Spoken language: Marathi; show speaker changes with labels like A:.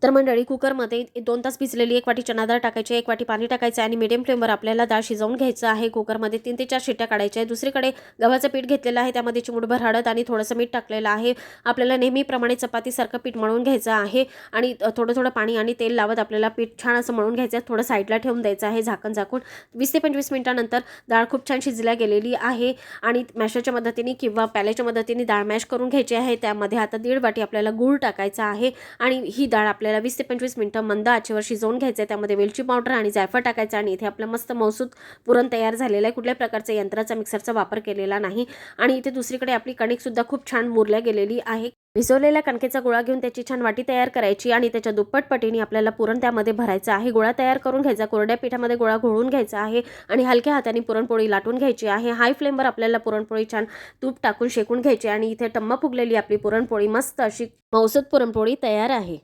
A: तर मंडळी कुकरमध्ये 2 तास भिजलेली 1 वाटी चणा डाळ टाकायची, 1 वाटी पाणी टाकायचं आणि मीडियम फ्लेमवर आपल्याला डाळ शिजवून घ्यायचं आहे. कुकरमध्ये 3 ते 4 शिट्ट्या काढायच्या आहे. दुसरीकडे गव्हाचं पीठ घेतलेलं आहे, त्यामध्ये चिमूटभर हळद आणि थोडंसं मीठ टाकलेलं आहे. आपल्याला नेहमीप्रमाणे चपातीसारखं पीठ मळून घ्यायचं आहे आणि थोडं पाणी आणि तेल लावत आपल्याला पीठ छान असं मळून घ्यायचं आहे. थोडं साईडला ठेवून द्यायचं आहे झाकण झाकून. 20 ते 25 मिनिटानंतर डाळ खूप छान शिजल्या गेलेली आहे आणि मॅशरच्या मदतीने किंवा प्याल्याच्या मदतीने डाळ मॅश करून घ्यायची आहे. त्यामध्ये आता 1.5 वाटी आपल्याला गूळ टाकायचा आहे आणि ही डाळ आपल्याला 20 ते 25 मिनिटं मंद आचेवर शिजवून घ्यायचं आहे. त्यामध्ये वेलची पावडर आणि जायफळ टाकायचं आणि इथे आपलं मस्त मौसूद पुरण तयार झालेलं आहे. कुठल्याही प्रकारचा यंत्राचा मिक्सरचा वापर केलेला नाही आणि इथे दुसरीकडे आपली कणिक सुद्धा खूप छान मुरल्या गेलेली आहे. भिजवलेल्या कणकेचा गोळा घेऊन त्याची छान वाटी तयार करायची आणि त्याच्या दुप्पट पटीने आपल्याला पुरण त्यामध्ये भरायचं आहे. गोळा तयार करून घ्यायचा, कोरड्या पिठामध्ये गोळा घोळून घ्यायचा आहे आणि हलक्या हाताने पुरणपोळी लाटून घ्यायची आहे. हाय फ्लेमवर आपल्याला पुरणपोळी छान तूप टाकून शेकून घ्यायची आणि इथे टम्म फुगलेली आपली पुरणपोळी मस्त अशी मौसूद पुरणपोळी तयार आहे.